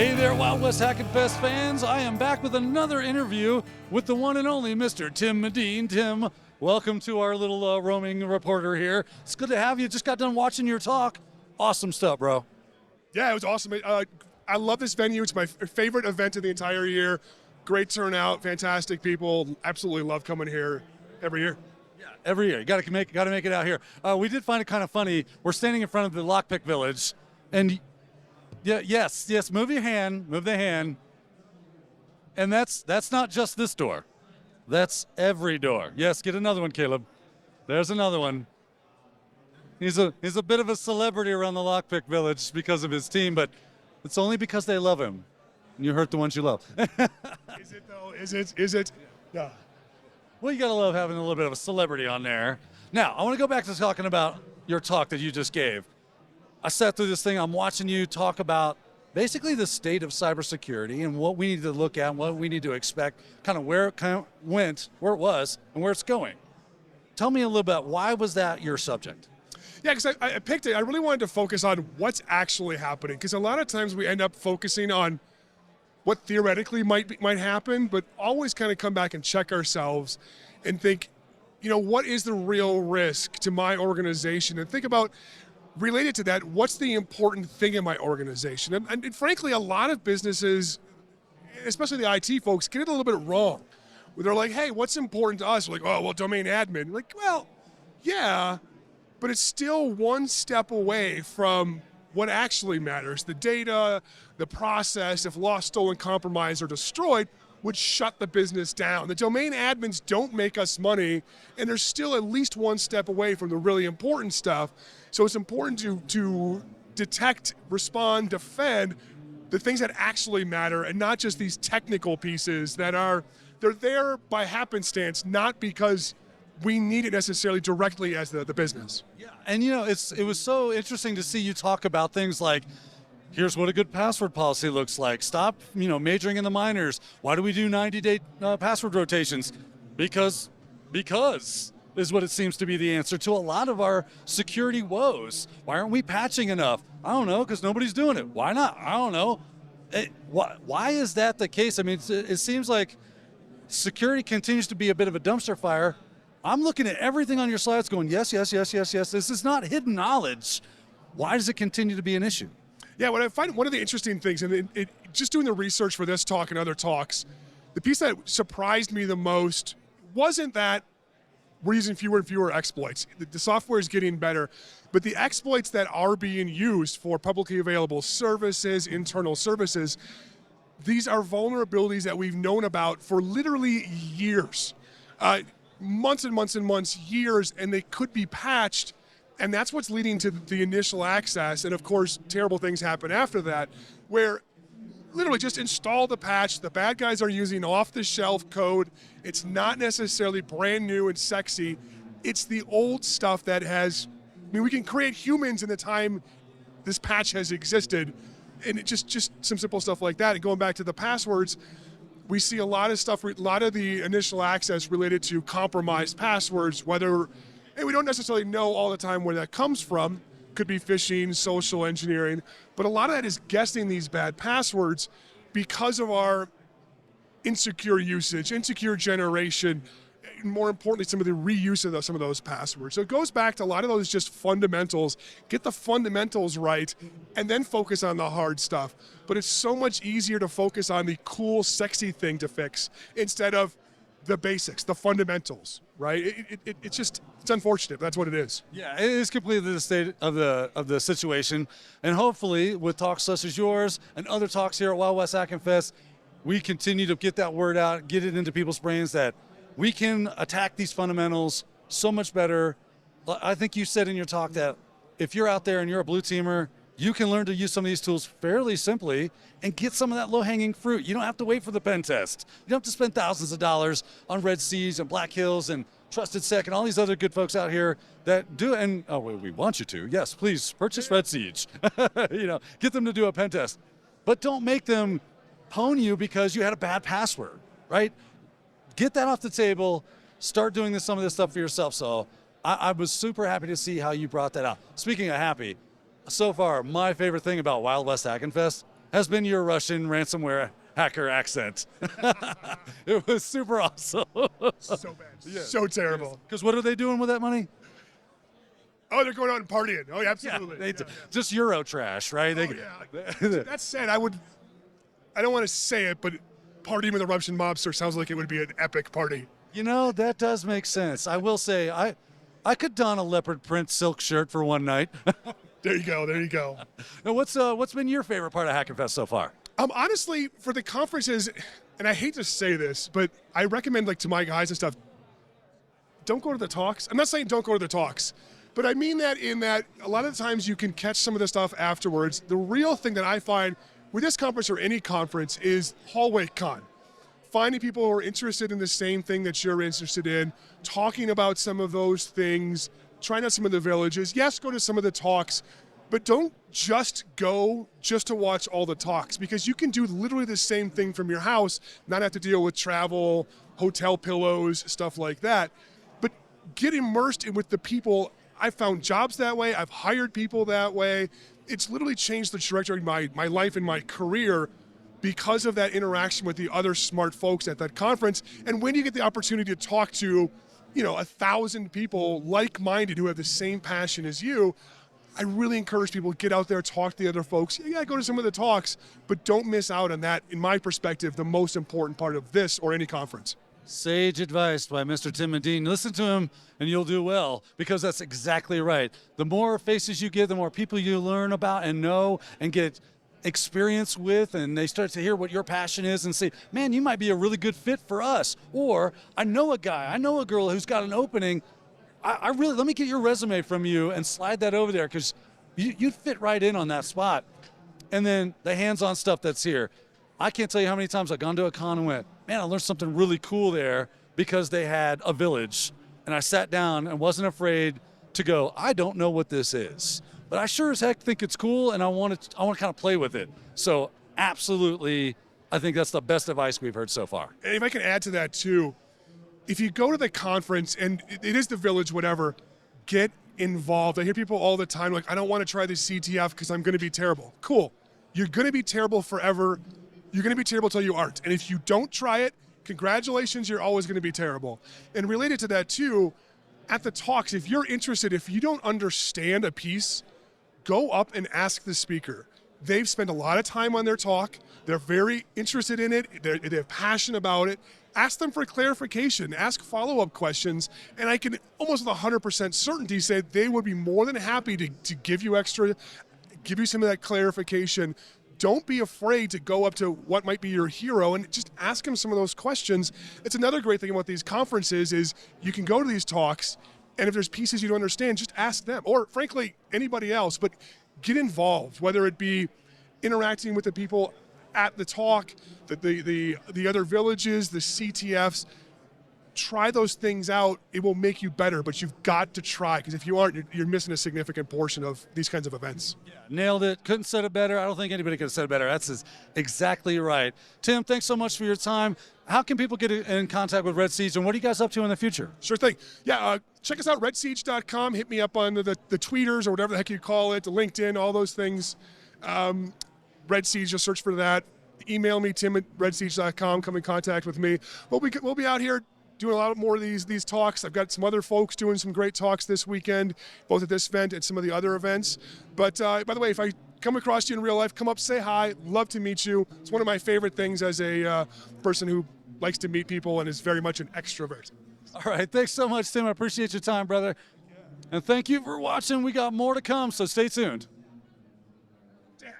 Hey there, Wild West Hackin Fest fans. I am back with another interview with the one and only Mr. Tim Medin. Tim, welcome to our little roaming reporter here. It's good to have you. Just got done watching your talk. Awesome stuff, bro. Yeah, it was awesome. I love this venue. It's my favorite event of the entire year. Great turnout, fantastic people. Absolutely love coming here every year. Yeah, every year. You got to make it out here. We did find it kind of funny. We're standing in front of the Lockpick Village, and yes, move the hand. And that's not just this door. That's every door. Yes, get another one, Caleb. There's another one. He's a bit of a celebrity around the Lockpick Village because of his team, but it's only because they love him. And you hurt the ones you love. Is it though? Is it? Yeah. Well, you gotta love having a little bit of a celebrity on there. Now, I want to go back to talking about your talk that you just gave. I sat through this thing. I'm watching you talk about basically the state of cybersecurity and what we need to look at, and what we need to expect, kind of where it went, where it was, and where it's going. Tell me a little bit. Why was that your subject? Yeah, because I picked it. I really wanted to focus on what's actually happening, because a lot of times we end up focusing on what theoretically might happen, but always kind of come back and check ourselves and think, what is the real risk to my organization? And think about, related to that, what's the important thing in my organization? And frankly, a lot of businesses, especially the IT folks, get it a little bit wrong. Where they're like, hey, what's important to us? We're like, oh, well, domain admin. Like, well, yeah, but it's still one step away from what actually matters. The data, the process, if lost, stolen, compromised, or destroyed, would shut the business down. The domain admins don't make us money, and they're still at least one step away from the really important stuff. So it's important to detect, respond, defend the things that actually matter, and not just these technical pieces they're there by happenstance, not because we need it necessarily directly as the business. Yeah, and it was so interesting to see you talk about things like, here's what a good password policy looks like. Stop, majoring in the minors. Why do we do 90-day password rotations? Because is what it seems to be the answer to a lot of our security woes. Why aren't we patching enough? I don't know, because nobody's doing it. Why not? I don't know. Why is that the case? I mean, it seems like security continues to be a bit of a dumpster fire. I'm looking at everything on your slides going, yes. This is not hidden knowledge. Why does it continue to be an issue? Yeah, what I find one of the interesting things, and just doing the research for this talk and other talks, the piece that surprised me the most wasn't that we're using fewer and fewer exploits. The software is getting better, but the exploits that are being used for publicly available services, internal services, these are vulnerabilities that we've known about for literally years. Months and months and months, years, and they could be patched. And that's what's leading to the initial access. And of course, terrible things happen after that, where literally just install the patch. The bad guys are using off-the-shelf code. It's not necessarily brand new and sexy. It's the old stuff that we can create humans in the time this patch has existed. And it just some simple stuff like that. And going back to the passwords, we see a lot of stuff, a lot of the initial access related to compromised passwords, and we don't necessarily know all the time where that comes from. Could be phishing, social engineering, but a lot of that is guessing these bad passwords because of our insecure usage, insecure generation, and more importantly, some of the reuse of some of those passwords. So it goes back to a lot of those just fundamentals. Get the fundamentals right, and then focus on the hard stuff. But it's so much easier to focus on the cool, sexy thing to fix instead of the basics, the fundamentals, right? It's unfortunate, but that's what it is. Yeah, it is completely the state of the situation. And hopefully, with talks such as yours and other talks here at Wild West Hackin Fest, we continue to get that word out, get it into people's brains that we can attack these fundamentals so much better. I think you said in your talk that if you're out there and you're a blue teamer, you can learn to use some of these tools fairly simply and get some of that low-hanging fruit. You don't have to wait for the pen test. You don't have to spend thousands of dollars on Red Seas and Black Hills and Trusted Sec and all these other good folks out here that do it. And we want you to. Yes, please purchase Red Siege. Get them to do a pen test. But don't make them pwn you because you had a bad password, right? Get that off the table. Start doing some of this stuff for yourself. So I was super happy to see how you brought that out. Speaking of happy, so far, my favorite thing about Wild West Hackin Fest has been your Russian ransomware hacker accent. It was super awesome. So bad. So terrible. Because what are they doing with that money? Oh, they're going out and partying. Oh, yeah, absolutely. Just Euro trash, right? That said, I don't want to say it, but partying with a Russian mobster sounds like it would be an epic party. You know, that does make sense. I will say, I could don a leopard print silk shirt for one night. There you go. Now, what's been your favorite part of Hackin Fest so far? Honestly, for the conferences, and I hate to say this, but I recommend, like, to my guys and stuff, don't go to the talks. I'm not saying don't go to the talks, but I mean that in that a lot of the times you can catch some of the stuff afterwards. The real thing that I find with this conference or any conference is hallway con. Finding people who are interested in the same thing that you're interested in, talking about some of those things, trying out some of the villages. Yes, go to some of the talks, but don't just go just to watch all the talks, because you can do literally the same thing from your house, not have to deal with travel, hotel pillows, stuff like that. But get immersed in with the people. I've found jobs that way. I've hired people that way. It's literally changed the trajectory of my life and my career because of that interaction with the other smart folks at that conference. And when you get the opportunity to talk to, 1,000 people like-minded who have the same passion as you, I really encourage people to get out there, talk to the other folks. Yeah, go to some of the talks, but don't miss out on that, in my perspective, the most important part of this or any conference. Sage advice by Mr. Tim Medin. Listen to him and you'll do well, because that's exactly right. The more faces you get, the more people you learn about and know and get experience with, and they start to hear what your passion is and say, man, you might be a really good fit for us. Or I know a guy, I know a girl who's got an opening. I really, let me get your resume from you and slide that over there, because you'd fit right in on that spot. And then the hands-on stuff that's here. I can't tell you how many times I've gone to a con and went, man, I learned something really cool there because they had a village. And I sat down and wasn't afraid to go, I don't know what this is, but I sure as heck think it's cool, and I want to kind of play with it. So absolutely, I think that's the best advice we've heard so far. And if I can add to that too, if you go to the conference, and it is the village, whatever, get involved. I hear people all the time like, I don't want to try the CTF because I'm going to be terrible. Cool. You're going to be terrible forever. You're going to be terrible till you aren't. And if you don't try it, congratulations, you're always going to be terrible. And related to that too, at the talks, if you're interested, if you don't understand a piece, go up and ask the speaker. They've spent a lot of time on their talk. They're very interested in it. They're passionate about it. Ask them for clarification. Ask follow-up questions. And I can almost with 100% certainty say they would be more than happy to give you some of that clarification. Don't be afraid to go up to what might be your hero and just ask them some of those questions. It's another great thing about these conferences is you can go to these talks, and if there's pieces you don't understand, just ask them, or frankly, anybody else. But get involved, whether it be interacting with the people at the talk, the other villages, the CTFs. Try those things out. It will make you better, but you've got to try, because if you aren't, you're missing a significant portion of these kinds of events. Yeah, nailed it. Couldn't said it better. I don't think anybody could have said it better. That's exactly right. Tim, thanks so much for your time. How can people get in contact with Red Siege, and what are you guys up to in the future? Sure thing. Yeah, check us out, redsiege.com. Hit me up on the tweeters or whatever the heck you call it, the LinkedIn, all those things. Red Siege, just search for that. Email me, tim@redsiege.com. Come in contact with me. We'll be out here doing a lot more of these talks. I've got some other folks doing some great talks this weekend, both at this event and some of the other events. But by the way, if I come across you in real life, come up, say hi. Love to meet you. It's one of my favorite things as a person who likes to meet people and is very much an extrovert. All right. Thanks so much, Tim. I appreciate your time, brother. Yeah. And thank you for watching. We got more to come, so stay tuned. Damn.